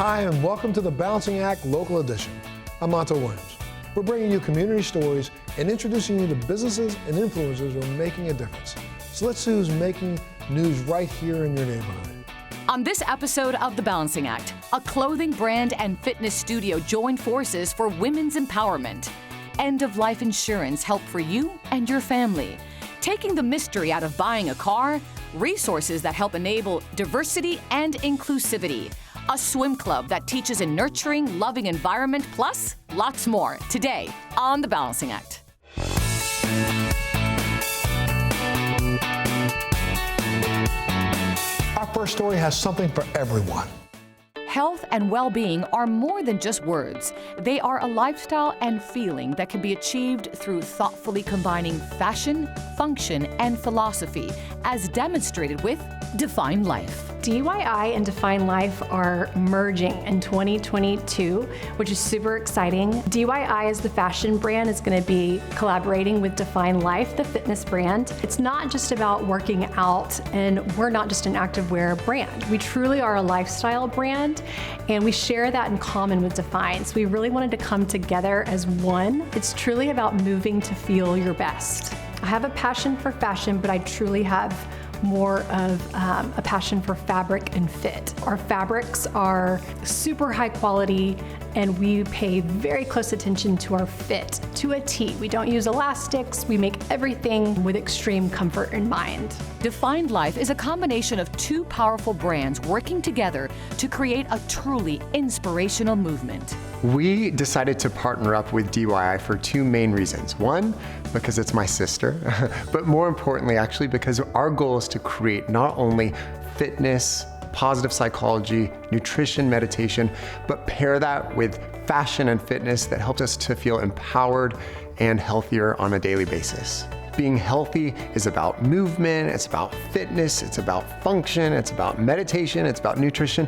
Hi, and welcome to the Balancing Act Local Edition. I'm Monto Williams. We're bringing you community stories and introducing you to businesses and influencers who are making a difference. So let's see who's making news right here in your neighborhood. On this episode of The Balancing Act, a clothing brand and fitness studio join forces for women's empowerment. End-of-life insurance help for you and your family. Taking the mystery out of buying a car, resources that help enable diversity and inclusivity. A swim club that teaches a nurturing, loving environment, plus lots more today on The Balancing Act. Our first story has something for everyone. Health and well-being are more than just words. They are a lifestyle and feeling that can be achieved through thoughtfully combining fashion, function, and philosophy, as demonstrated with Define Life. DYI and Define Life are merging in 2022, which is super exciting. DYI as the fashion brand is going to be collaborating with Define Life, the fitness brand. It's not just about working out, and we're not just an activewear brand. We truly are a lifestyle brand, and we share that in common with Define. So we really wanted to come together as one. It's truly about moving to feel your best. I have a passion for fashion, but I truly have more of a passion for fabric and fit. Our fabrics are super high quality, and we pay very close attention to our fit to a T. We don't use elastics. We make everything with extreme comfort in mind. Defined Life is a combination of two powerful brands working together to create a truly inspirational movement. We decided to partner up with DYI for two main reasons. One, because it's my sister, but more importantly, actually, because our goal is to create not only fitness, positive psychology, nutrition, meditation, but pair that with fashion and fitness that helps us to feel empowered and healthier on a daily basis. Being healthy is about movement, it's about fitness, it's about function, it's about meditation, it's about nutrition,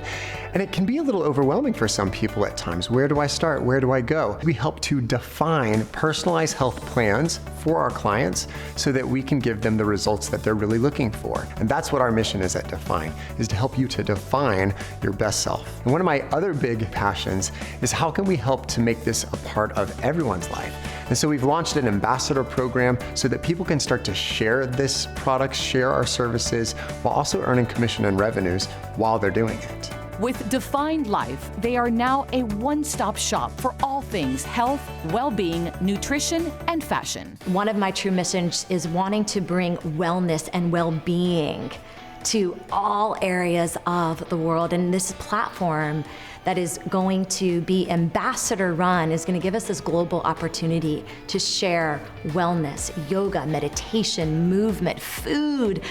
and it can be a little overwhelming for some people at times. Where do I start? Where do I go? We help to define personalized health plans for our clients so that we can give them the results that they're really looking for. And that's what our mission is at Define, is to help you to define your best self. And one of my other big passions is how can we help to make this a part of everyone's life? And so we've launched an ambassador program so that people can start to share this product, share our services, while also earning commission and revenues while they're doing it. With Defined Life, they are now a one-stop shop for all things health, well-being, nutrition, and fashion. One of my true missions is wanting to bring wellness and well-being to all areas of the world. And this platform that is going to be ambassador run is going to give us this global opportunity to share wellness, yoga, meditation, movement, food,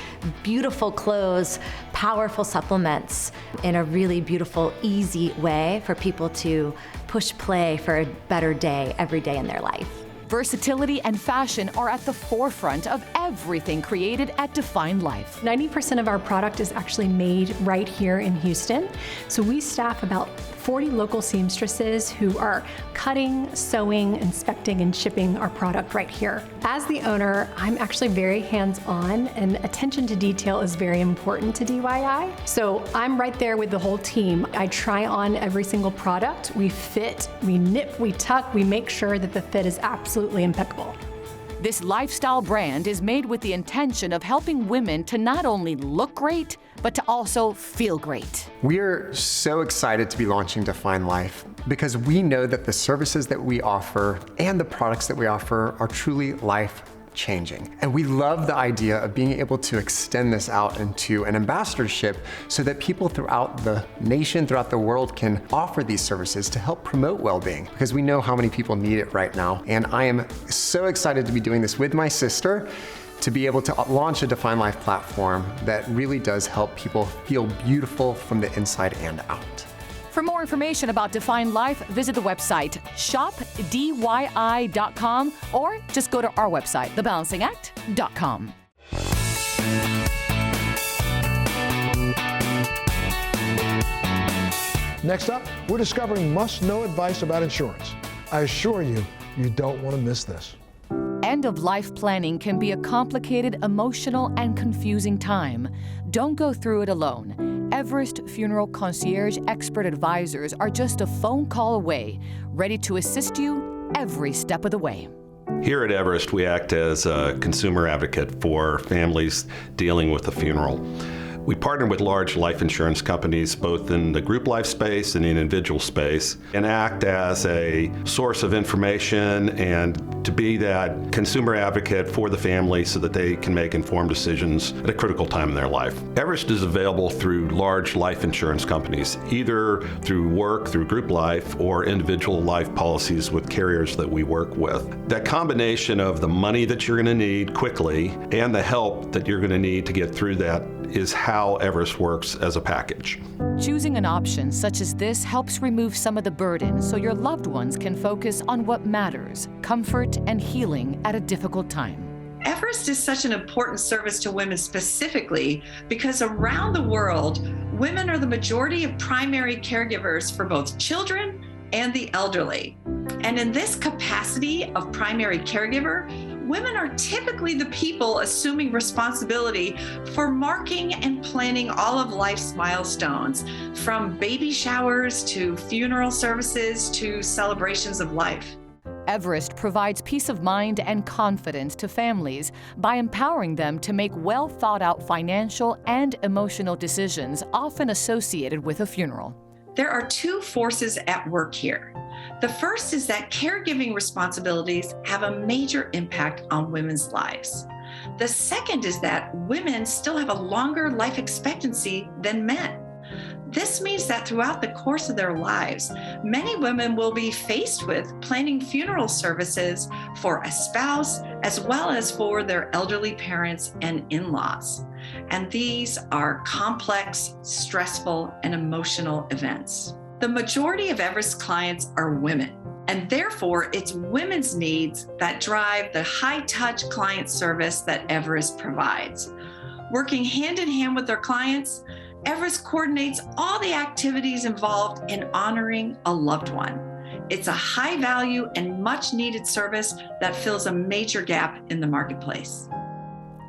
beautiful clothes, powerful supplements in a really beautiful, easy way for people to push play for a better day every day in their life. Versatility and fashion are at the forefront of everything created at Define Life. 90% of our product is actually made right here in Houston. So we staff about 40 local seamstresses who are cutting, sewing, inspecting, and shipping our product right here. As the owner, I'm actually very hands-on, and attention to detail is very important to DYI. So I'm right there with the whole team. I try on every single product. We fit, we nip, we tuck, we make sure that the fit is absolutely impeccable. This lifestyle brand is made with the intention of helping women to not only look great, but to also feel great. We are so excited to be launching Define Life because we know that the services that we offer and the products that we offer are truly life-changing. And we love the idea of being able to extend this out into an ambassadorship so that people throughout the nation, throughout the world can offer these services to help promote well-being, because we know how many people need it right now. And I am so excited to be doing this with my sister, to be able to launch a Define Life platform that really does help people feel beautiful from the inside and out. For more information about Define Life, visit the website shopdyi.com or just go to our website, thebalancingact.com. Next up, we're discovering must-know advice about insurance. I assure you, you don't want to miss this. End-of-life planning can be a complicated, emotional, and confusing time. Don't go through it alone. Everest Funeral Concierge expert advisors are just a phone call away, ready to assist you every step of the way. Here at Everest, we act as a consumer advocate for families dealing with a funeral. We partner with large life insurance companies, both in the group life space and the individual space, and act as a source of information and to be that consumer advocate for the family so that they can make informed decisions at a critical time in their life. Everest is available through large life insurance companies, either through work, through group life, or individual life policies with carriers that we work with. That combination of the money that you're going to need quickly and the help that you're going to need to get through that is how Everest works as a package. Choosing an option such as this helps remove some of the burden so your loved ones can focus on what matters, comfort and healing at a difficult time. Everest is such an important service to women specifically because around the world, women are the majority of primary caregivers for both children and the elderly. And in this capacity of primary caregiver, women are typically the people assuming responsibility for marking and planning all of life's milestones, from baby showers to funeral services to celebrations of life. Everest provides peace of mind and confidence to families by empowering them to make well-thought-out financial and emotional decisions often associated with a funeral. There are two forces at work here. The first is that caregiving responsibilities have a major impact on women's lives. The second is that women still have a longer life expectancy than men. This means that throughout the course of their lives, many women will be faced with planning funeral services for a spouse as well as for their elderly parents and in-laws. And these are complex, stressful, and emotional events. The majority of Everest clients are women, and therefore it's women's needs that drive the high-touch client service that Everest provides. Working hand in hand with their clients, Everest coordinates all the activities involved in honoring a loved one. It's a high-value and much-needed service that fills a major gap in the marketplace.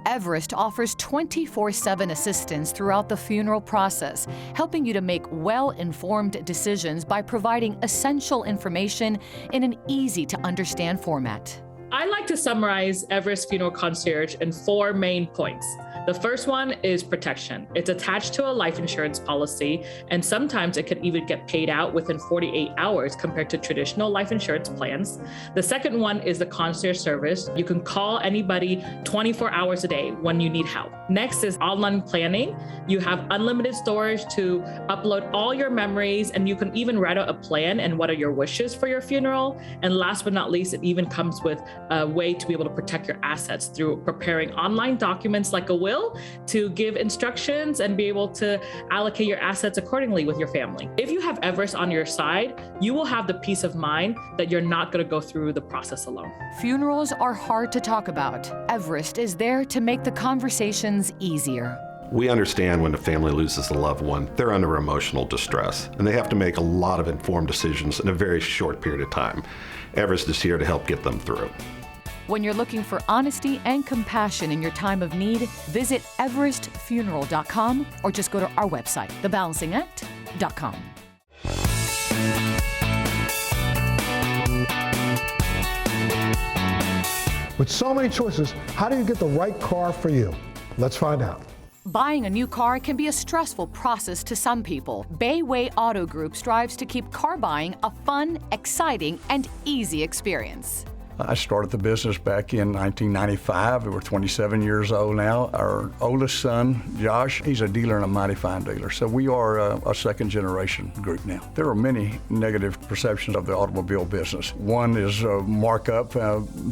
Everest offers 24/7 assistance throughout the funeral process, helping you to make well-informed decisions by providing essential information in an easy-to-understand format. I like to summarize Everest Funeral Concierge in 4 main points. The first one is protection. It's attached to a life insurance policy, and sometimes it can even get paid out within 48 hours compared to traditional life insurance plans. The second one is the concierge service. You can call anybody 24 hours a day when you need help. Next is online planning. You have unlimited storage to upload all your memories, and you can even write out a plan and what are your wishes for your funeral. And last but not least, it even comes with a way to be able to protect your assets through preparing online documents like a will to give instructions and be able to allocate your assets accordingly with your family. If you have Everest on your side, you will have the peace of mind that you're not going to go through the process alone. Funerals are hard to talk about. Everest is there to make the conversations easier. We understand when a family loses a loved one, they're under emotional distress, and they have to make a lot of informed decisions in a very short period of time. Everest is here to help get them through. When you're looking for honesty and compassion in your time of need, visit everestfuneral.com or just go to our website, thebalancingact.com. With so many choices, how do you get the right car for you? Let's find out. Buying a new car can be a stressful process to some people. Bayway Auto Group strives to keep car buying a fun, exciting, and easy experience. I started the business back in 1995. We're 27 years old now. Our oldest son, Josh, he's a dealer and a mighty fine dealer. So we are a second generation group now. There are many negative perceptions of the automobile business. One is markup.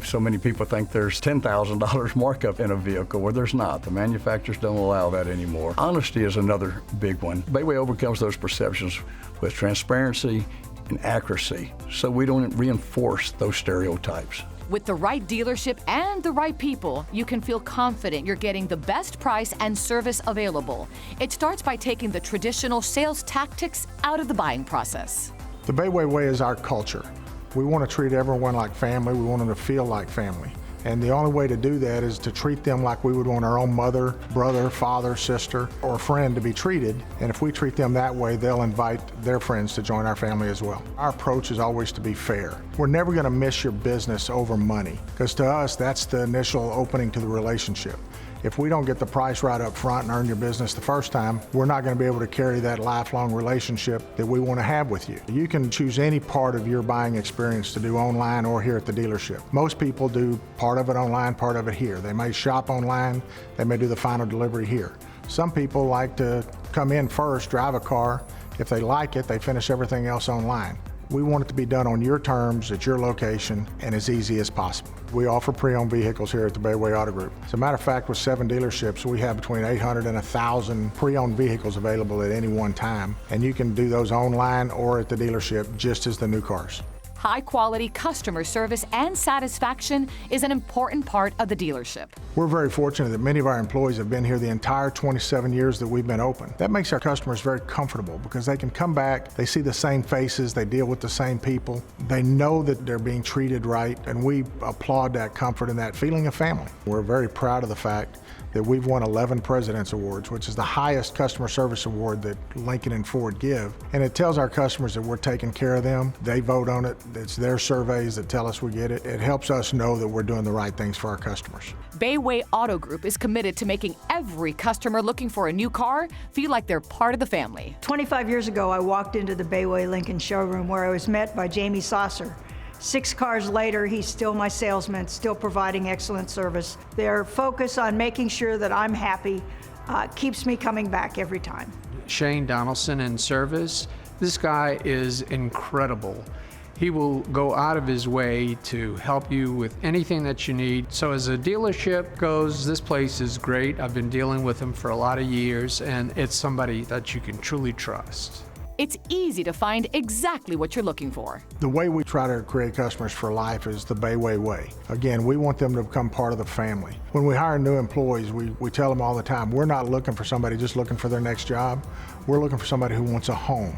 So many people think there's $10,000 markup in a vehicle where there's not. The manufacturers don't allow that anymore. Honesty is another big one. Bayway overcomes those perceptions with transparency and accuracy, so we don't reinforce those stereotypes. With the right dealership and the right people, you can feel confident you're getting the best price and service available. It starts by taking the traditional sales tactics out of the buying process. The Bayway way is our culture. We want to treat everyone like family. We want them to feel like family. And the only way to do that is to treat them like we would want our own mother, brother, father, sister, or friend to be treated. And if we treat them that way, they'll invite their friends to join our family as well. Our approach is always to be fair. We're never going to miss your business over money, because to us, that's the initial opening to the relationship. If we don't get the price right up front and earn your business the first time, we're not going to be able to carry that lifelong relationship that we want to have with you. You can choose any part of your buying experience to do online or here at the dealership. Most people do part of it online, part of it here. They may shop online, they may do the final delivery here. Some people like to come in first, drive a car. If they like it, they finish everything else online. We want it to be done on your terms, at your location, and as easy as possible. We offer pre-owned vehicles here at the Bayway Auto Group. As a matter of fact, with 7 dealerships, we have between 800 and 1,000 pre-owned vehicles available at any one time, and you can do those online or at the dealership just as the new cars. High-quality customer service and satisfaction is an important part of the dealership. We're very fortunate that many of our employees have been here the entire 27 years that we've been open. That makes our customers very comfortable because they can come back, they see the same faces, they deal with the same people, they know that they're being treated right, and we applaud that comfort and that feeling of family. We're very proud of the fact that we've won 11 President's Awards, which is the highest customer service award that Lincoln and Ford give. And it tells our customers that we're taking care of them. They vote on it. It's their surveys that tell us we get it. It helps us know that we're doing the right things for our customers. Bayway Auto Group is committed to making every customer looking for a new car feel like they're part of the family. 25 years ago, I walked into the Bayway Lincoln showroom where I was met by Jamie Saucer. 6 cars later, he's still my salesman, still providing excellent service. Their focus on making sure that I'm happy keeps me coming back every time. Shane Donaldson in service. This guy is incredible. He will go out of his way to help you with anything that you need. So as a dealership goes, this place is great. I've been dealing with him for a lot of years, and it's somebody that you can truly trust. It's easy to find exactly what you're looking for. The way we try to create customers for life is the Bayway way. Again, we want them to become part of the family. When we hire new employees, we tell them all the time, we're not looking for somebody just looking for their next job. We're looking for somebody who wants a home.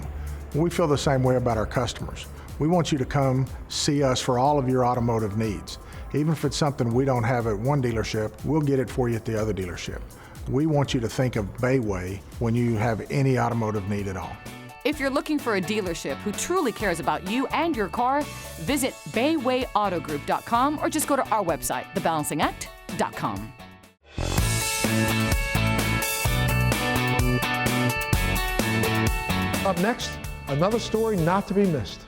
We feel the same way about our customers. We want you to come see us for all of your automotive needs. Even if it's something we don't have at one dealership, we'll get it for you at the other dealership. We want you to think of Bayway when you have any automotive need at all. If you're looking for a dealership who truly cares about you and your car, visit BaywayAutoGroup.com or just go to our website, TheBalancingAct.com. Up next, another story not to be missed.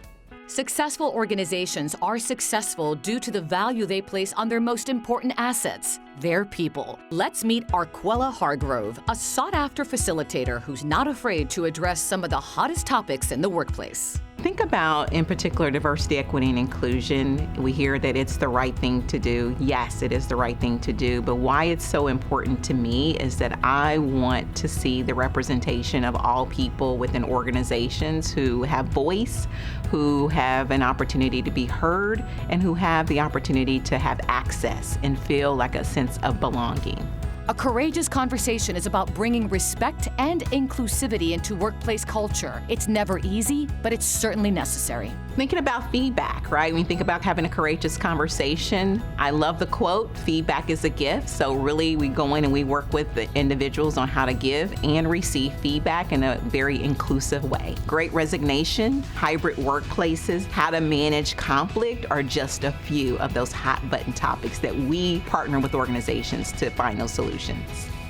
Successful organizations are successful due to the value they place on their most important assets, their people. Let's meet Arquella Hargrove, a sought-after facilitator who's not afraid to address some of the hottest topics in the workplace. Think about, in particular, diversity, equity, and inclusion. We hear that it's the right thing to do. Yes, it is the right thing to do, but why it's so important to me is that I want to see the representation of all people within organizations who have voice, who have an opportunity to be heard, and who have the opportunity to have access and feel like a sense of belonging. A courageous conversation is about bringing respect and inclusivity into workplace culture. It's never easy, but it's certainly necessary. Thinking about feedback, right? When you think about having a courageous conversation, I love the quote, feedback is a gift. So really we go in and we work with the individuals on how to give and receive feedback in a very inclusive way. Great resignation, hybrid workplaces, how to manage conflict are just a few of those hot button topics that we partner with organizations to find those solutions.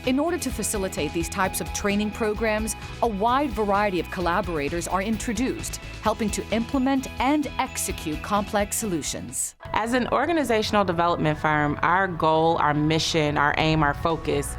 In order to facilitate these types of training programs, a wide variety of collaborators are introduced, helping to implement and execute complex solutions. As an organizational development firm, our goal, our mission, our aim, our focus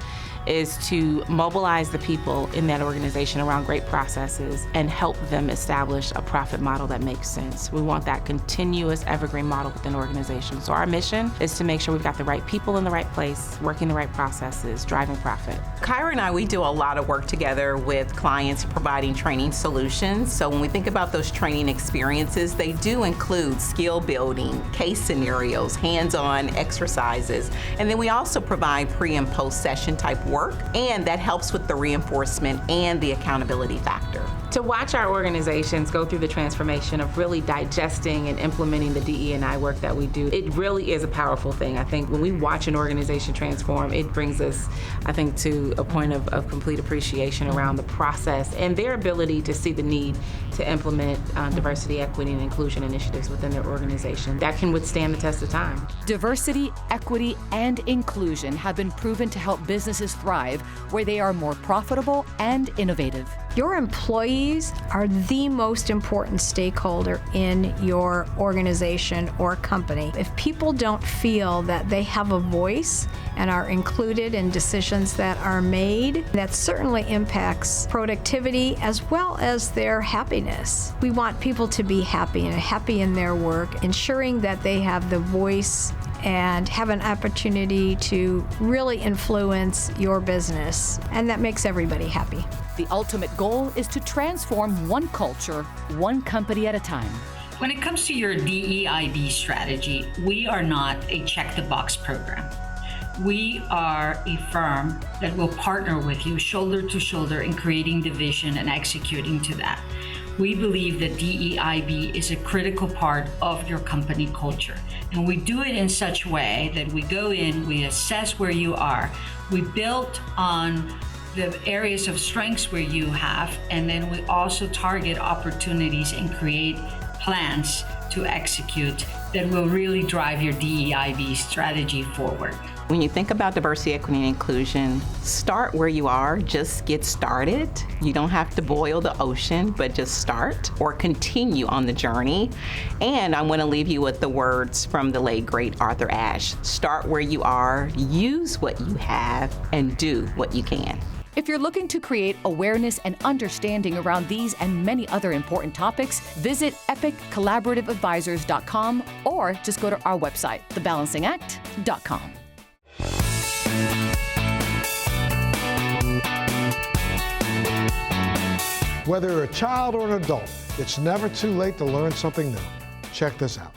is to mobilize the people in that organization around great processes and help them establish a profit model that makes sense. We want that continuous evergreen model within organizations. So our mission is to make sure we've got the right people in the right place, working the right processes, driving profit. Kyra and I, we do a lot of work together with clients providing training solutions. So when we think about those training experiences, they do include skill building, case scenarios, hands-on exercises, and then we also provide pre and post session type work work, and that helps with the reinforcement and the accountability factor. To watch our organizations go through the transformation of really digesting and implementing the DE&I work that we do, it really is a powerful thing. I think when we watch an organization transform, it brings us, I think, to a point of complete appreciation around the process and their ability to see the need to implement diversity, equity, and inclusion initiatives within their organization that can withstand the test of time. Diversity, equity, and inclusion have been proven to help businesses thrive where they are more profitable and innovative. Your employees are the most important stakeholder in your organization or company. If people don't feel that they have a voice and are included in decisions that are made, that certainly impacts productivity as well as their happiness. We want people to be happy and happy in their work, ensuring that they have the voice and have an opportunity to really influence your business. And that makes everybody happy. The ultimate goal is to transform one culture, one company at a time. When it comes to your DEIB strategy, we are not a check-the-box program. We are a firm that will partner with you shoulder to shoulder in creating the vision and executing to that. We believe that DEIB is a critical part of your company culture. And we do it in such a way that we go in, we assess where you are, we build on the areas of strengths where you have, and then we also target opportunities and create plans to execute that will really drive your DEIB strategy forward. When you think about diversity, equity, and inclusion, start where you are, just get started. You don't have to boil the ocean, but just start or continue on the journey. And I want to leave you with the words from the late, great Arthur Ashe. Start where you are, use what you have, and do what you can. If you're looking to create awareness and understanding around these and many other important topics, visit epiccollaborativeadvisors.com or just go to our website, thebalancingact.com. Whether you're a child or an adult, it's never too late to learn something new. Check this out.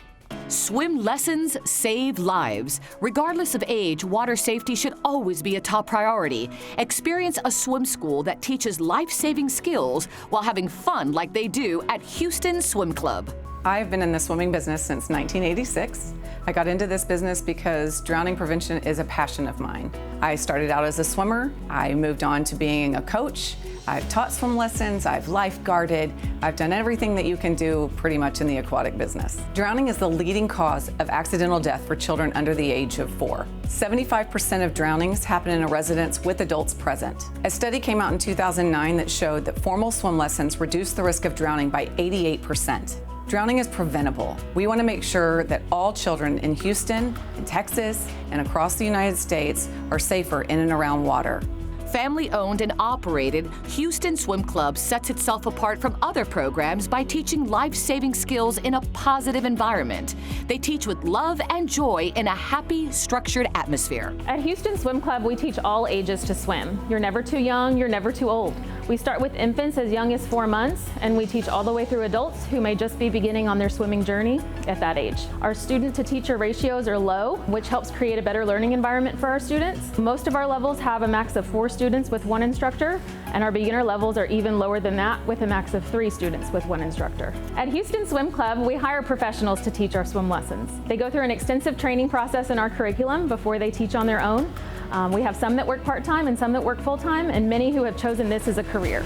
Swim lessons save lives. Regardless of age, water safety should always be a top priority. Experience a swim school that teaches life-saving skills while having fun like they do at Houston Swim Club. I've been in the swimming business since 1986. I got into this business because drowning prevention is a passion of mine. I started out as a swimmer. I moved on to being a coach. I've taught swim lessons, I've lifeguarded, I've done everything that you can do pretty much in the aquatic business. Drowning is the leading cause of accidental death for children under the age of 4. 75% of drownings happen in a residence with adults present. A study came out in 2009 that showed that formal swim lessons reduce the risk of drowning by 88%. Drowning is preventable. We want to make sure that all children in Houston, in Texas, and across the United States are safer in and around water. Family-owned and operated, Houston Swim Club sets itself apart from other programs by teaching life-saving skills in a positive environment. They teach with love and joy in a happy, structured atmosphere. At Houston Swim Club, we teach all ages to swim. You're never too young, you're never too old. We start with infants as young as 4 months, and we teach all the way through adults who may just be beginning on their swimming journey at that age. Our student-to-teacher ratios are low, which helps create a better learning environment for our students. Most of our levels have a max of 4 students with 1 instructor, and our beginner levels are even lower than that with a max of 3 students with 1 instructor. At Houston Swim Club, we hire professionals to teach our swim lessons. They go through an extensive training process in our curriculum before they teach on their own. We have some that work part-time and some that work full-time, and many who have chosen this as a career.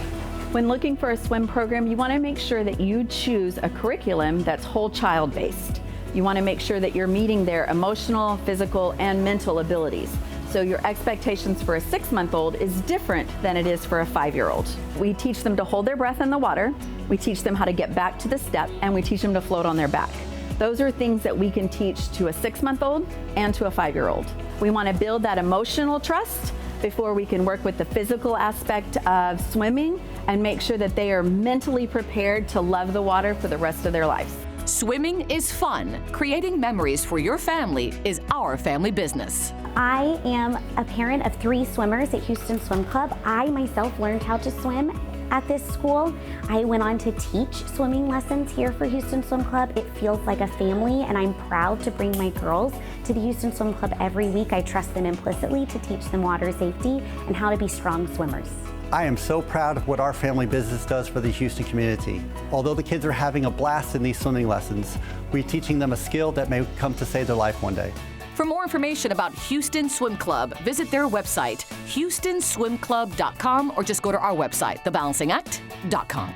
When looking for a swim program, you want to make sure that you choose a curriculum that's whole child based. You want to make sure that you're meeting their emotional, physical, and mental abilities. So your expectations for a 6-month-old is different than it is for a 5-year-old. We teach them to hold their breath in the water, we teach them how to get back to the step, and we teach them to float on their back. Those are things that we can teach to a 6-month-old and to a 5-year-old. We want to build that emotional trust before we can work with the physical aspect of swimming and make sure that they are mentally prepared to love the water for the rest of their lives. Swimming is fun. Creating memories for your family is our family business. I am a parent of 3 swimmers at Houston Swim Club. I myself learned how to swim at this school. I went on to teach swimming lessons here for Houston Swim Club. It feels like a family, and I'm proud to bring my girls to the Houston Swim Club every week. I trust them implicitly to teach them water safety and how to be strong swimmers. I am so proud of what our family business does for the Houston community. Although the kids are having a blast in these swimming lessons, we're teaching them a skill that may come to save their life one day. For more information about Houston Swim Club, visit their website, houstonswimclub.com, or just go to our website, thebalancingact.com.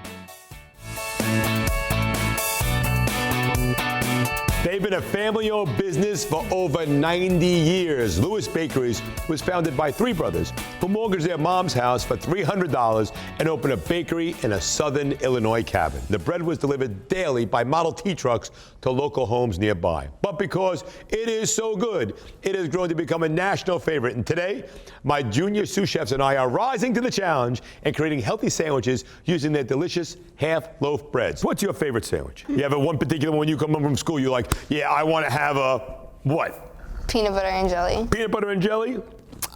They've been a family-owned business for over 90 years. Lewis Bakeries was founded by three brothers who mortgaged their mom's house for $300 and opened a bakery in a southern Illinois cabin. The bread was delivered daily by Model T trucks to local homes nearby. But because it is so good, it has grown to become a national favorite. And today, my junior sous chefs and I are rising to the challenge and creating healthy sandwiches using their delicious half-loaf breads. What's your favorite sandwich? You have one particular one when you come home from school, you're like, yeah, I want to have a what? Peanut butter and jelly. Peanut butter and jelly?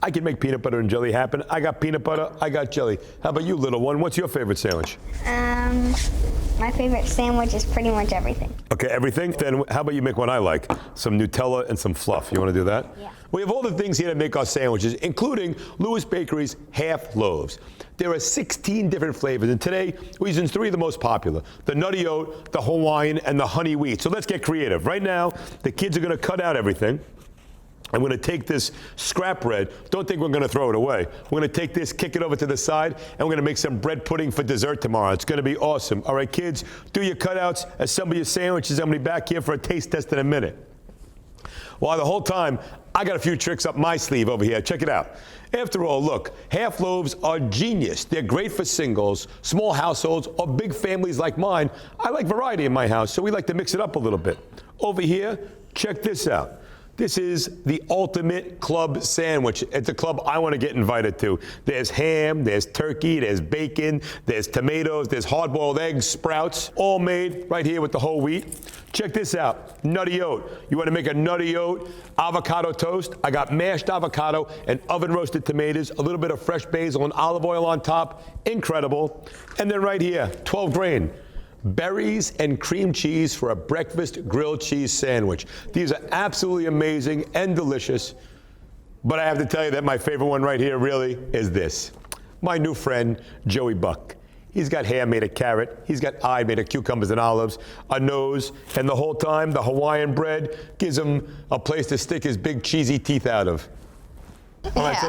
I can make peanut butter and jelly happen. I got peanut butter, I got jelly. How about you, little one? What's your favorite sandwich? My favorite sandwich is pretty much everything. Okay, everything? Then how about you make one I like? Some Nutella and some fluff. You want to do that? Yeah. We have all the things here to make our sandwiches, including Lewis Bakery's half loaves. There are 16 different flavors, and today we're using three of the most popular: the nutty oat, the Hawaiian, and the honey wheat. So let's get creative. Right now, the kids are going to cut out everything. I'm going to take this scrap bread. Don't think we're going to throw it away. We're going to take this, kick it over to the side, and we're going to make some bread pudding for dessert tomorrow. It's going to be awesome. All right, kids, do your cutouts, assemble your sandwiches. I'm going to be back here for a taste test in a minute. Well, the whole time, I got a few tricks up my sleeve over here. Check it out. After all, look, half loaves are genius. They're great for singles, small households, or big families like mine. I like variety in my house, so we like to mix it up a little bit. Over here, check this out. This is the ultimate club sandwich. It's a club I want to get invited to. There's ham, there's turkey, there's bacon, there's tomatoes, there's hard-boiled eggs, sprouts, all made right here with the whole wheat. Check this out, nutty oat. You want to make a nutty oat avocado toast? I got mashed avocado and oven-roasted tomatoes, a little bit of fresh basil and olive oil on top. Incredible. And then right here, 12 grain. Berries and cream cheese for a breakfast grilled cheese sandwich. These are absolutely amazing and delicious. But I have to tell you that my favorite one right here really is this. My new friend, Joey Buck. He's got hair made of carrot. He's got eye made of cucumbers and olives, a nose, and the whole time the Hawaiian bread gives him a place to stick his big cheesy teeth out of. All right, so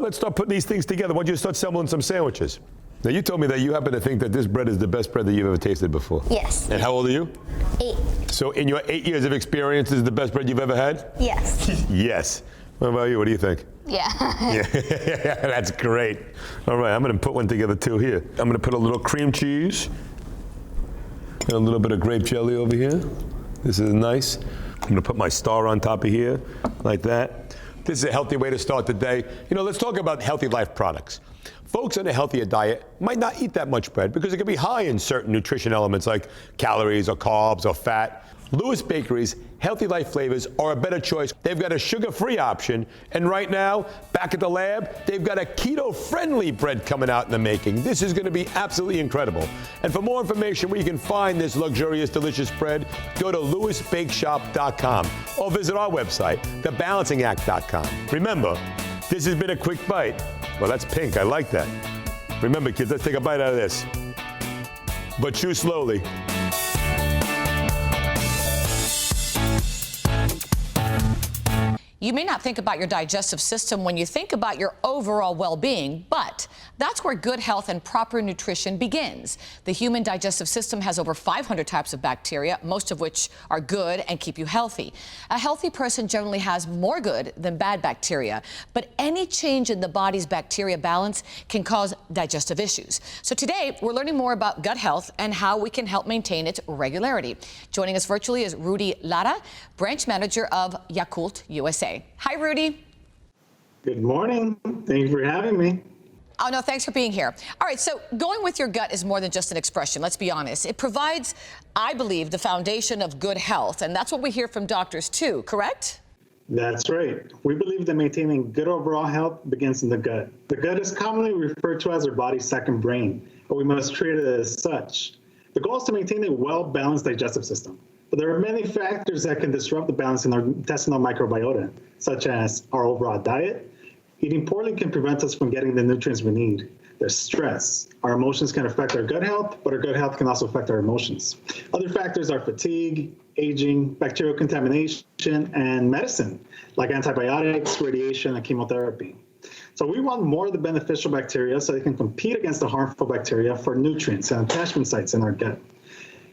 let's start putting these things together. Why don't you start assembling some sandwiches? Now, you told me that you happen to think that this bread is the best bread that you've ever tasted before. Yes. And how old are you? 8. So in your 8 years of experience, this is the best bread you've ever had? Yes. Yes. What about you? What do you think? Yeah. Yeah, that's great. All right, I'm going to put one together too here. I'm going to put a little cream cheese and a little bit of grape jelly over here. This is nice. I'm going to put my star on top of here, like that. This is a healthy way to start the day. You know, let's talk about healthy life products. Folks on a healthier diet might not eat that much bread because it can be high in certain nutrition elements like calories or carbs or fat. Lewis Bakery's Healthy Life flavors are a better choice. They've got a sugar-free option, and right now, back at the lab, they've got a keto-friendly bread coming out in the making. This is going to be absolutely incredible. And for more information where you can find this luxurious, delicious bread, go to lewisbakeshop.com or visit our website, thebalancingact.com. Remember, this has been a quick bite. Well, that's pink. I like that. Remember, kids, let's take a bite out of this. But chew slowly. You may not think about your digestive system when you think about your overall well-being, but that's where good health and proper nutrition begins. The human digestive system has over 500 types of bacteria, most of which are good and keep you healthy. A healthy person generally has more good than bad bacteria, but any change in the body's bacteria balance can cause digestive issues. So today, we're learning more about gut health and how we can help maintain its regularity. Joining us virtually is Rudy Lara, branch manager of Yakult USA. Hi, Rudy. Good morning. Thank you for having me. Oh, no, thanks for being here. All right, so going with your gut is more than just an expression, let's be honest. It provides, I believe, the foundation of good health, and that's what we hear from doctors too, correct? That's right. We believe that maintaining good overall health begins in the gut. The gut is commonly referred to as our body's second brain, but we must treat it as such. The goal is to maintain a well-balanced digestive system. But there are many factors that can disrupt the balance in our intestinal microbiota, such as our overall diet. Eating poorly can prevent us from getting the nutrients we need. There's stress. Our emotions can affect our gut health, but our gut health can also affect our emotions. Other factors are fatigue, aging, bacterial contamination, and medicine, like antibiotics, radiation, and chemotherapy. So we want more of the beneficial bacteria so they can compete against the harmful bacteria for nutrients and attachment sites in our gut.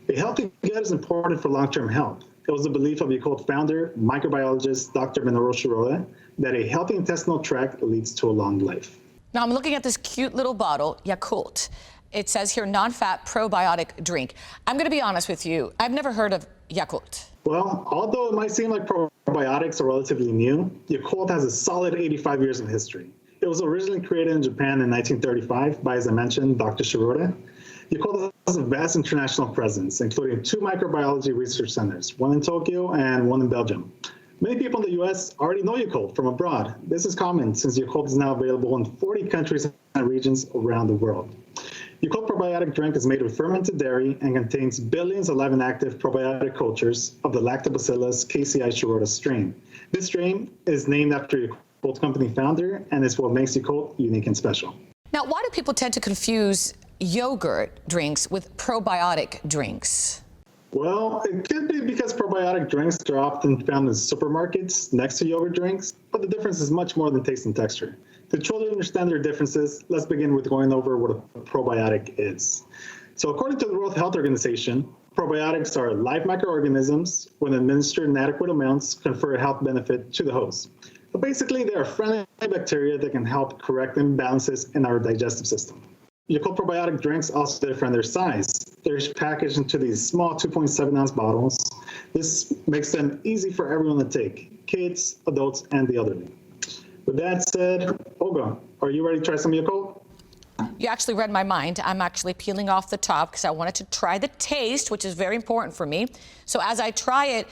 A healthy gut is important for long-term health. It was the belief of Yakult founder, microbiologist Dr. Minoru Shirota, that a healthy intestinal tract leads to a long life. Now I'm looking at this cute little bottle, Yakult. It says here, non-fat probiotic drink. I'm going to be honest with you. I've never heard of Yakult. Well, although it might seem like probiotics are relatively new, Yakult has a solid 85 years of history. It was originally created in Japan in 1935 by, as I mentioned, Dr. Shirota. Yakult has a vast international presence, including 2 microbiology research centers, one in Tokyo and one in Belgium. Many people in the U.S. already know Yakult from abroad. This is common since Yakult is now available in 40 countries and regions around the world. Yakult probiotic drink is made with fermented dairy and contains billions of live and active probiotic cultures of the Lactobacillus KCI Shirota strain. This strain is named after Yakult company founder and is what makes Yakult unique and special. Now, why do people tend to confuse yogurt drinks with probiotic drinks? Well, it could be because probiotic drinks are often found in supermarkets next to yogurt drinks, but the difference is much more than taste and texture. To truly understand their differences, let's begin with going over what a probiotic is. So according to the World Health Organization, probiotics are live microorganisms. When administered in adequate amounts, confer a health benefit to the host. But basically, they are friendly bacteria that can help correct imbalances in our digestive system. Yakult probiotic drinks also differ in their size. They're packaged into these small 2.7-ounce bottles. This makes them easy for everyone to take, kids, adults, and the elderly. With that said, Olga, are you ready to try some Yakult? You actually read my mind. I'm actually peeling off the top because I wanted to try the taste, which is very important for me. So as I try it,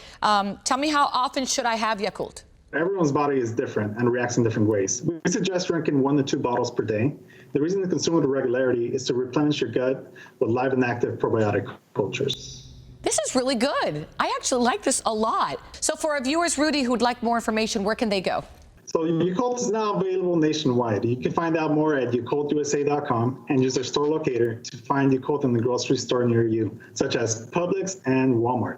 tell me, how often should I have Yakult? Everyone's body is different and reacts in different ways. We suggest drinking 1 to 2 bottles per day. The reason to consume with regularity is to replenish your gut with live and active probiotic cultures. This is really good. I actually like this a lot. So for our viewers, Rudy, who would like more information, where can they go? So Yakult is now available nationwide. You can find out more at yakultusa.com and use their store locator to find Yakult in the grocery store near you, such as Publix and Walmart.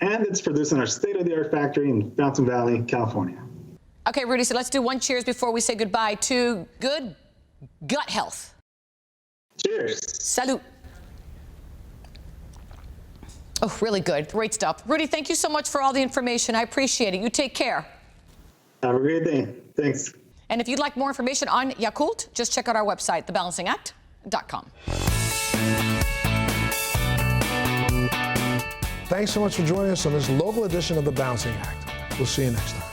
And it's produced in our state-of-the-art factory in Fountain Valley, California. Okay, Rudy, so let's do one cheers before we say goodbye to good gut health. Cheers. Salud. Oh, really good. Great stuff. Rudy, thank you so much for all the information. I appreciate it. You take care. Have a great day. Thanks. And if you'd like more information on Yakult, just check out our website, thebalancingact.com. Thanks so much for joining us on this local edition of The Balancing Act. We'll see you next time.